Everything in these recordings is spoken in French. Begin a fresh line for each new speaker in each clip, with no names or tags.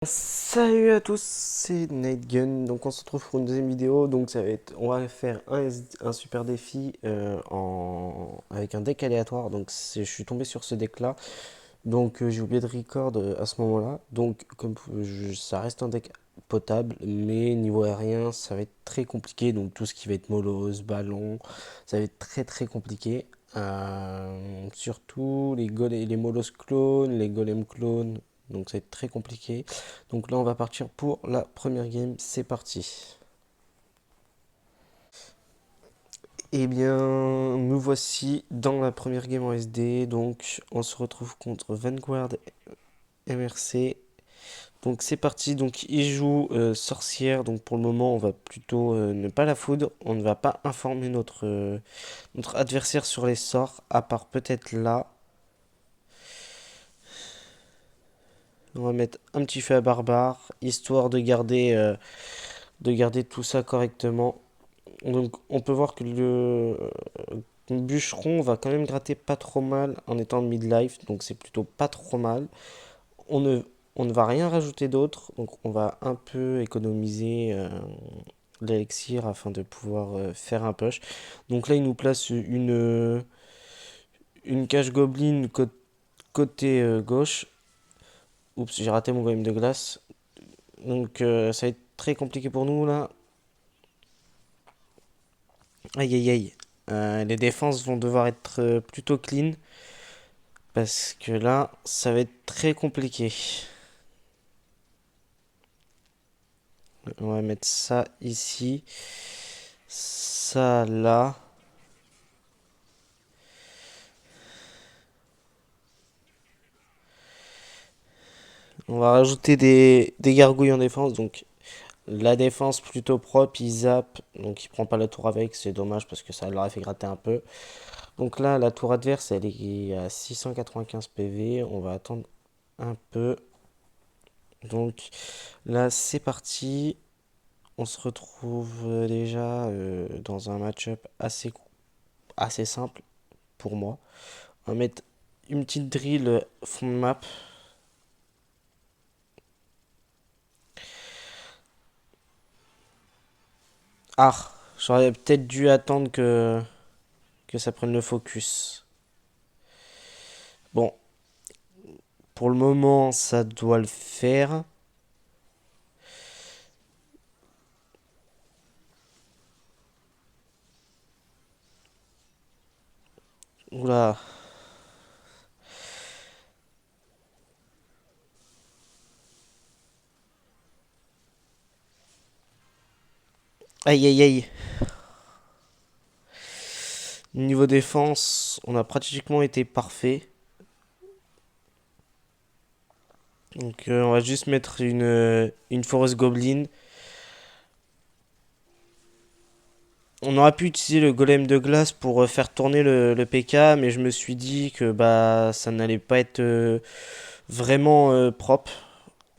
Salut à tous, c'est Nightgun. Donc on se retrouve pour une deuxième vidéo. Donc ça va être, on va faire un super défi avec un deck aléatoire. Donc je suis tombé sur ce deck là. Donc j'ai oublié de record à ce moment-là. Donc ça reste un deck potable, mais niveau aérien ça va être très compliqué. Donc tout ce qui va être molos, ballon, ça va être très compliqué. Surtout les molos clones, les golems clones. Donc ça va être très compliqué. Donc là on va partir pour la première game. C'est parti. Eh bien, nous voici dans la première game en SD. Donc on se retrouve contre Vanguard MRC. Donc c'est parti, donc il joue sorcière, donc pour le moment on va plutôt ne pas la foudre, on ne va pas informer notre adversaire sur les sorts, à part peut-être là. On va mettre un petit feu à barbare, histoire de garder tout ça correctement. Donc on peut voir que le bûcheron va quand même gratter pas trop mal en étant midlife, donc c'est plutôt pas trop mal. On ne, on ne va rien rajouter d'autre, donc on va un peu économiser l'élixir afin de pouvoir faire un push. Donc là, il nous place une cage goblin côté gauche. Oups, j'ai raté mon golem de glace. Donc ça va être très compliqué pour nous là. Aïe aïe aïe. Les défenses vont devoir être plutôt clean. Parce que là, ça va être très compliqué. On va mettre ça ici. Ça là. On va rajouter des gargouilles en défense. Donc la défense plutôt propre, il zappe. Donc il prend pas la tour avec. C'est dommage parce que ça l'aurait fait gratter un peu. Donc là, la tour adverse, elle est à 695 PV. On va attendre un peu. Donc là, c'est parti. On se retrouve déjà dans un match-up assez simple pour moi. On va mettre une petite drill fond de map. Ah, j'aurais peut-être dû attendre que ça prenne le focus. Bon, pour le moment, ça doit le faire. Oula. Aïe aïe aïe. Niveau défense, on a pratiquement été parfait. Donc on va juste mettre une Forest Goblin. On aurait pu utiliser le golem de glace pour faire tourner le PK, mais je me suis dit que bah ça n'allait pas être vraiment propre.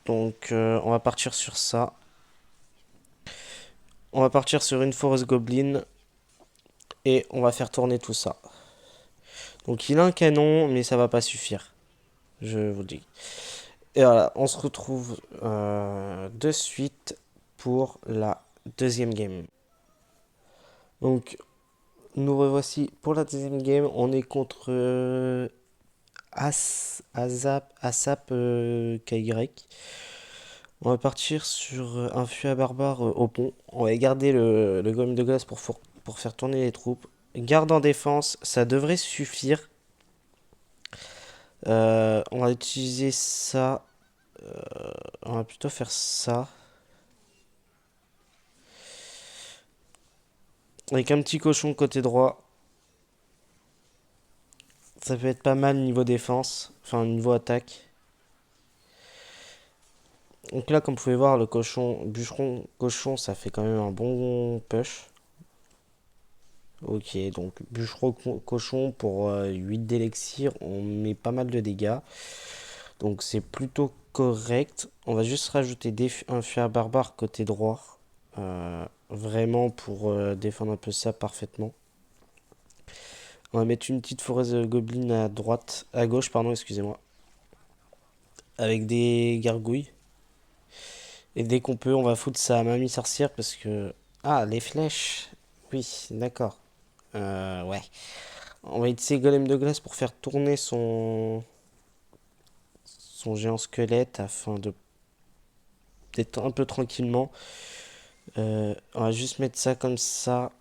Donc on va partir sur ça. On va partir sur une Forest Goblin et on va faire tourner tout ça. Donc il a un canon, mais ça va pas suffire. Je vous le dis. Et voilà, on se retrouve de suite pour la deuxième game. Donc nous revoici pour la deuxième game. On est contre Asap KY. On va partir sur un fût à barbare au pont. On va garder le golem de glace pour faire tourner les troupes. Garde en défense, ça devrait suffire. On va utiliser ça. On va plutôt faire ça. Avec un petit cochon côté droit. Ça peut être pas mal niveau défense. Enfin, niveau attaque. Donc là, comme vous pouvez voir, le cochon, bûcheron, cochon, ça fait quand même un bon push. Ok, donc bûcheron, cochon pour 8 d'élixir, on met pas mal de dégâts. Donc c'est plutôt correct. On va juste rajouter un fer barbare côté droit. Vraiment pour défendre un peu ça parfaitement. On va mettre une petite forêt goblin à droite, à gauche, pardon, excusez-moi. Avec des gargouilles. Et dès qu'on peut, on va foutre sa mamie sorcière parce que... Ah, les flèches. Oui, d'accord. Ouais. On va utiliser Golem de glace pour faire tourner son géant squelette afin de d'être un peu tranquillement. On va juste mettre ça comme ça.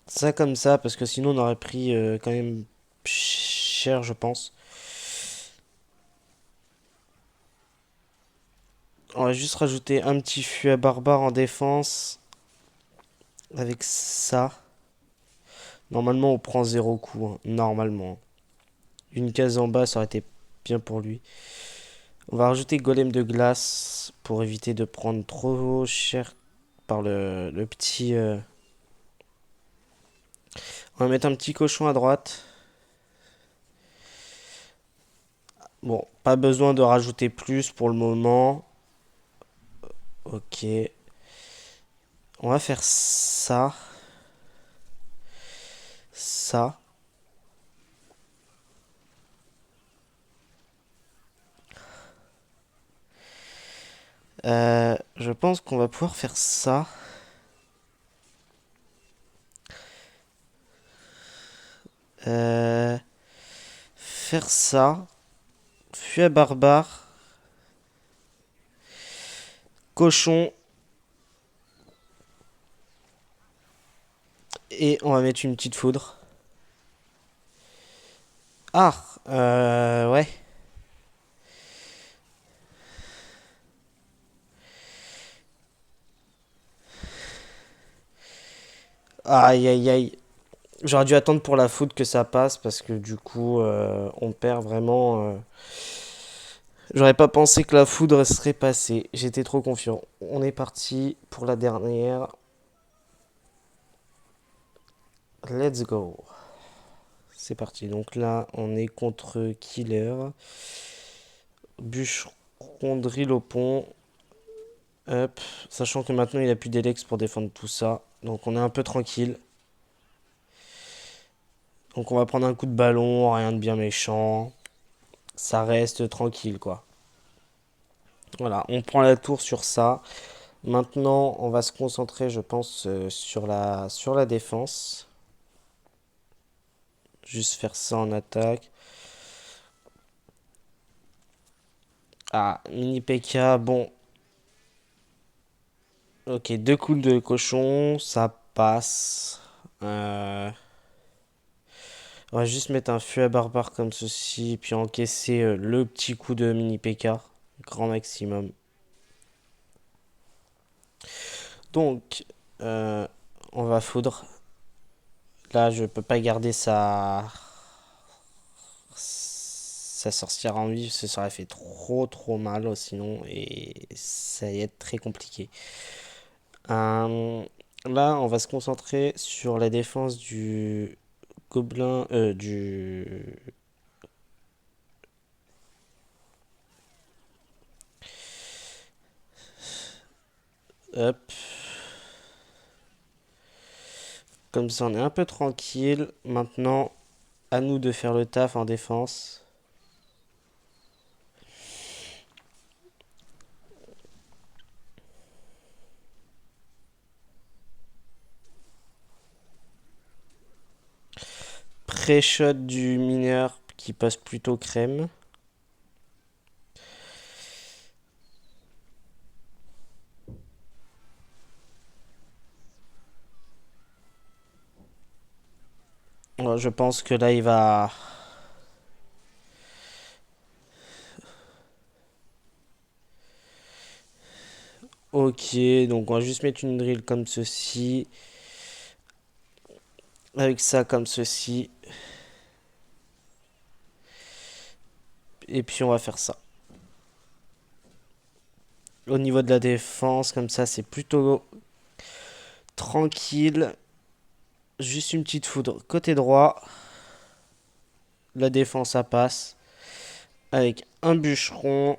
Ça comme ça, parce que sinon on aurait pris quand même cher, je pense. On va juste rajouter un petit fût barbare en défense avec ça. Normalement, on prend zéro coup, hein, normalement. Une case en bas, ça aurait été bien pour lui. On va rajouter golem de glace pour éviter de prendre trop cher par le petit. On va mettre un petit cochon à droite. Bon, pas besoin de rajouter plus pour le moment. Ok. On va faire ça. Ça. Je pense qu'on va pouvoir faire ça. Euh, faire ça. Fût barbare. Cochon. Et on va mettre une petite foudre. Ah, ouais. Aïe, aïe, aïe. J'aurais dû attendre pour la foudre que ça passe parce que du coup, on perd vraiment. J'aurais pas pensé que la foudre serait passée. J'étais trop confiant. On est parti pour la dernière. Let's go. C'est parti. Donc là, on est contre Killer. Bûcheron drill au pont. Hop. Sachant que maintenant, il a plus d'Elex pour défendre tout ça. Donc on est un peu tranquille. Donc on va prendre un coup de ballon, rien de bien méchant. Ça reste tranquille, quoi. Voilà, on prend la tour sur ça. Maintenant, on va se concentrer, je pense, sur la défense. Juste faire ça en attaque. Ah, mini PK, bon. Ok, deux coups de cochon, ça passe. On va juste mettre un feu à barbare comme ceci, puis encaisser le petit coup de mini PK. Grand maximum. Donc, euh, on va foudre. Là, je peux pas garder sa sorcière en vie, ça aurait fait trop trop mal sinon, et ça va être très compliqué. Euh, Là, on va se concentrer sur la défense du gobelin, hop, comme ça on est un peu tranquille. Maintenant, à nous de faire le taf en défense. Pré-shot du mineur qui passe plutôt crème. Je pense que là il va. Ok, donc on va juste mettre une drill comme ceci. Avec ça comme ceci. Et puis on va faire ça. Au niveau de la défense, comme ça, c'est plutôt tranquille. Juste une petite foudre côté droit. La défense, ça passe. Avec un bûcheron.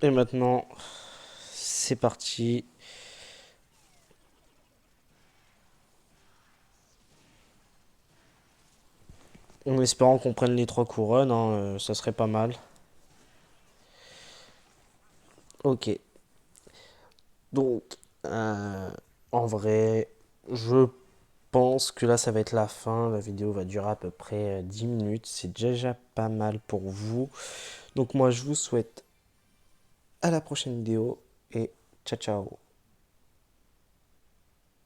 Et maintenant, c'est parti. En espérant qu'on prenne les 3 couronnes, hein, ça serait pas mal. Ok, donc euh, en vrai, je pense que là ça va être la fin. La vidéo va durer à peu près 10 minutes. C'est déjà pas mal pour vous. Donc moi je vous souhaite à la prochaine vidéo et ciao ciao.